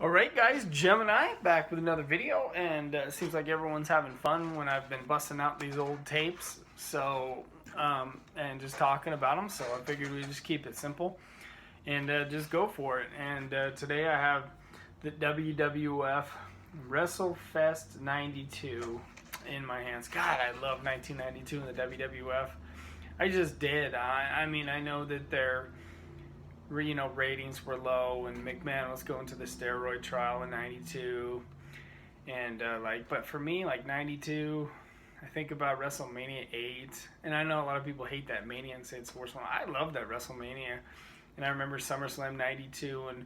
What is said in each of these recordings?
Alright guys, Gemini back with another video, and it seems like everyone's having fun when I've been busting out these old tapes, and just talking about them, so I figured we'd just keep it simple and just go for it. And today I have the WWF Wrestlefest 92 in my hands. God, I love 1992 in the WWF. I just did. I mean, I know that they're ratings were low, and McMahon was going to the steroid trial in '92, and but for me, like '92, I think about WrestleMania 8, and I know a lot of people hate that Mania and say it's the worst one. I love that WrestleMania, and I remember SummerSlam '92 and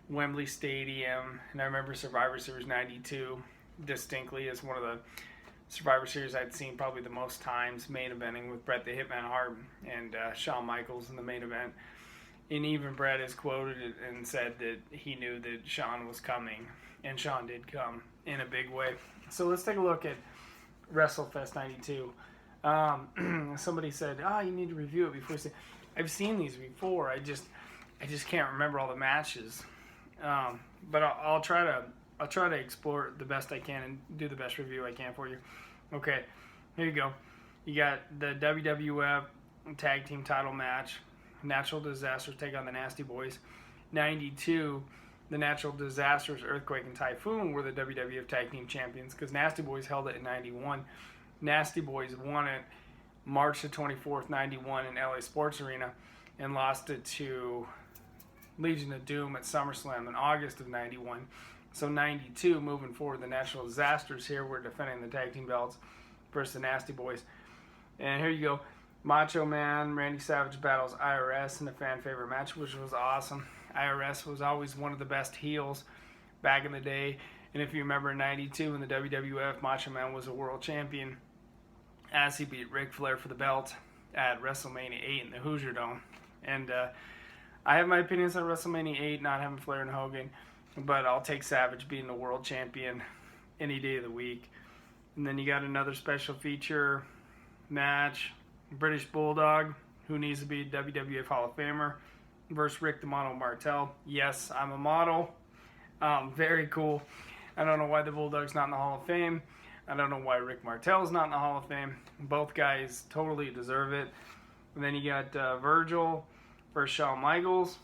Wembley Stadium, and I remember Survivor Series '92 distinctly as one of the Survivor Series I'd seen probably the most times, main eventing with Bret the Hitman Hart and Shawn Michaels in the main event. And even Bret has quoted it and said that he knew that Shawn was coming, and Shawn did come in a big way. So let's take a look at WrestleFest 92. Somebody said, you need to review it before you say. I've seen these before. I just can't remember all the matches. But I'll try to explore the best I can and do the best review I can for you. Okay, here you go. You got the WWF Tag Team Title match. Natural Disasters take on the Nasty Boys. 92, the Natural Disasters, Earthquake, and Typhoon were the WWF Tag Team Champions because Nasty Boys held it in 91. Nasty Boys won it March the 24th, 91 in LA Sports Arena and lost it to Legion of Doom at SummerSlam in August of 91. So 92, moving forward, the Natural Disasters here were defending the Tag Team belts versus the Nasty Boys. And here you go. Macho Man, Randy Savage battles IRS in a fan favorite match, which was awesome. IRS was always one of the best heels back in the day. And if you remember in 92 in the WWF, Macho Man was a world champion as he beat Ric Flair for the belt at WrestleMania 8 in the Hoosier Dome. And I have my opinions on WrestleMania 8 not having Flair and Hogan, but I'll take Savage being the world champion any day of the week. And then you got another special feature match. British Bulldog, who needs to be WWF Hall of Famer, versus Rick the Model Martel. Yes, I'm a model. Very cool. I don't know why the Bulldog's not in the Hall of Fame. I don't know why Rick Martel's not in the Hall of Fame. Both guys totally deserve it. And then you got Virgil versus Shawn Michaels.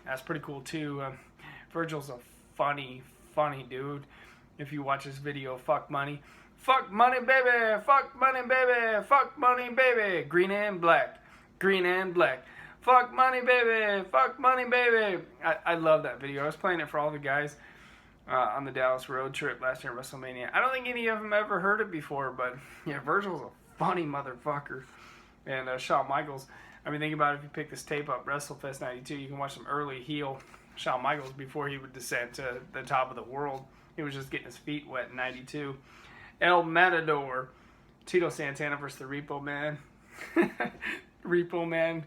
That's pretty cool too. Virgil's a funny dude. If you watch this video, fuck money. Fuck money, baby! Fuck money, baby! Fuck money, baby! Green and black. Green and black. Fuck money, baby! Fuck money, baby! I love that video. I was playing it for all the guys on the Dallas road trip last year at WrestleMania. I don't think any of them ever heard it before, but yeah, Virgil's a funny motherfucker. And Shawn Michaels, I mean, think about it, if you pick this tape up, WrestleFest 92, you can watch some early heel Shawn Michaels before he would descend to the top of the world. He was just getting his feet wet in 92. El Matador, Tito Santana versus the Repo Man. Repo Man.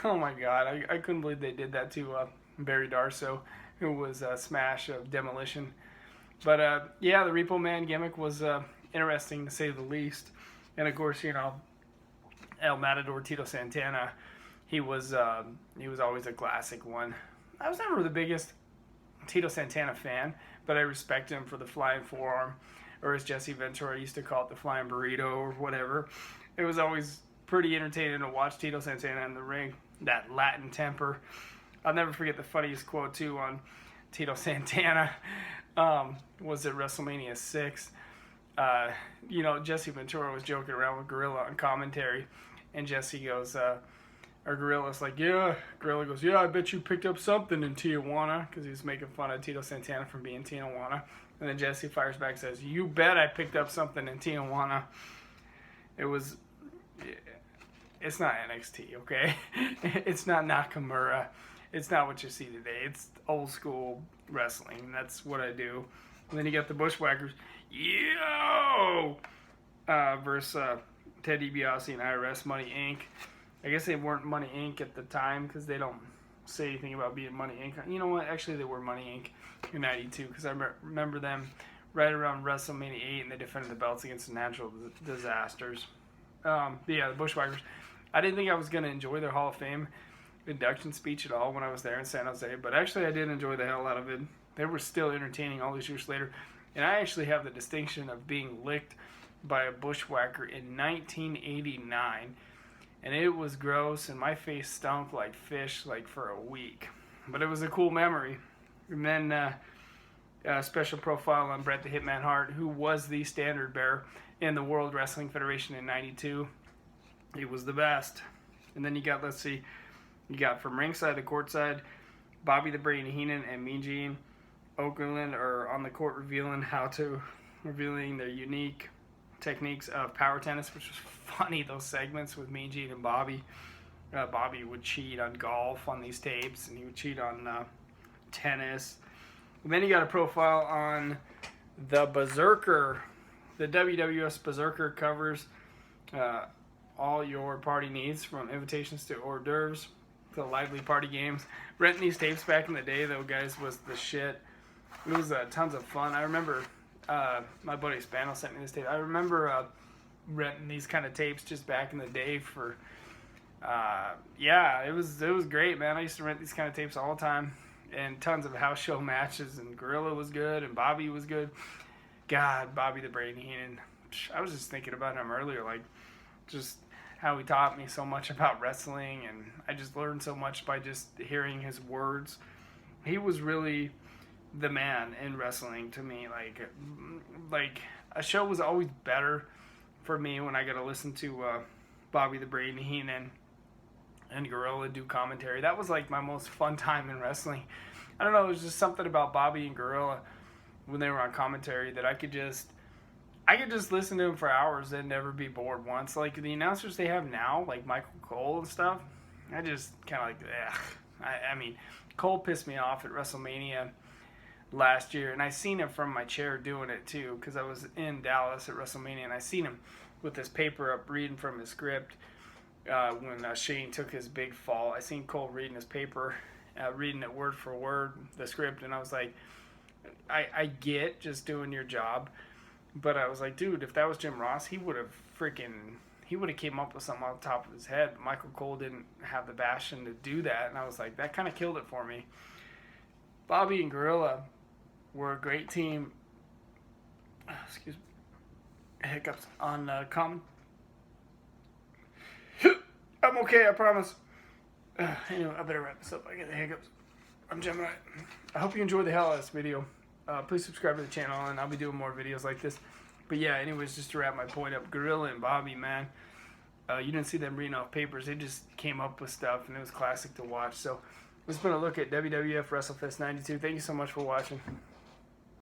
Oh my God, I couldn't believe they did that to Barry Darso, who was Smash of Demolition. But yeah, the Repo Man gimmick was interesting to say the least. And of course, El Matador, Tito Santana, he was always a classic one. I was never the biggest Tito Santana fan, but I respect him for the flying forearm, or as Jesse Ventura used to call it, the flying burrito or whatever. It was always pretty entertaining to watch Tito Santana in the ring, that Latin temper. I'll never forget the funniest quote, too, on Tito Santana was at WrestleMania 6. Jesse Ventura was joking around with Gorilla on commentary, and Jesse goes, or Gorilla's like, yeah. Gorilla goes, yeah, I bet you picked up something in Tijuana, because he was making fun of Tito Santana for being Tijuana. And then Jesse fires back and says, you bet I picked up something in Tijuana. It's not NXT, okay? It's not Nakamura. It's not what you see today. It's old school wrestling. That's what I do. And then you got the Bushwhackers. Yo! Versus Ted DiBiase and IRS Money Inc. I guess they weren't Money Inc. at the time because they don't say anything about being Money Inc. You know what? Actually, they were Money Inc. in 92 because I remember them right around WrestleMania 8 and they defended the belts against the Natural Disasters. But yeah, the Bushwhackers. I didn't think I was going to enjoy their Hall of Fame induction speech at all when I was there in San Jose, but actually I did enjoy the hell out of it. They were still entertaining all these years later, and I actually have the distinction of being licked by a bushwhacker in 1989, and it was gross, and my face stunk like fish like for a week, but it was a cool memory. And then a special profile on Bret the Hitman Hart, who was the standard bearer in the World Wrestling Federation in '92. He was the best. And then you got, let's see, you got from ringside to courtside, Bobby the Brain Heenan and Mean Gene Okerlund are on the court revealing their unique techniques of power tennis, which was funny, those segments with Mean Gene and Bobby. Bobby would cheat on golf on these tapes, and he would cheat on tennis. And then you got a profile on the Berserker. The WWF's Berserker covers all your party needs, from invitations to hors d'oeuvres to lively party games. Renting these tapes back in the day, though, guys, was the shit. It was tons of fun. I remember my buddy Spano sent me this tape. I remember renting these kind of tapes just back in the day for, it was great, man. I used to rent these kind of tapes all the time, and tons of house show matches, and Gorilla was good, and Bobby was good. God, Bobby the Brain Heenan. I was just thinking about him earlier, like, just how he taught me so much about wrestling, and I just learned so much by just hearing his words. He was really the man in wrestling to me. Like a show was always better for me when I got to listen to Bobby the Brain Heenan and Gorilla do commentary. That was like my most fun time in wrestling. I don't know, it was just something about Bobby and Gorilla when they were on commentary that I could just listen to them for hours and never be bored once. Like the announcers they have now, like Michael Cole and stuff, I just kind of like, ugh. I mean, Cole pissed me off at WrestleMania last year, and I seen him from my chair doing it too, because I was in Dallas at WrestleMania, and I seen him with his paper up reading from his script when Shane took his big fall. I seen Cole reading his paper, reading it word for word, the script, and I was like, I get just doing your job, but I was like, dude, if that was Jim Ross, he would have came up with something off the top of his head. But Michael Cole didn't have the passion to do that, and I was like, that kind of killed it for me. Bobby and Gorilla were a great team. Excuse me. Hiccups on common. I'm okay, I promise. Anyway, I better wrap this up. I get the hiccups. I'm Gemini. I hope you enjoyed the hell out of this video. Please subscribe to the channel, and I'll be doing more videos like this. But yeah, anyways, just to wrap my point up, Gorilla and Bobby, man, you didn't see them reading off papers. They just came up with stuff, and it was classic to watch. So this has been a look at WWF Wrestlefest 92. Thank you so much for watching.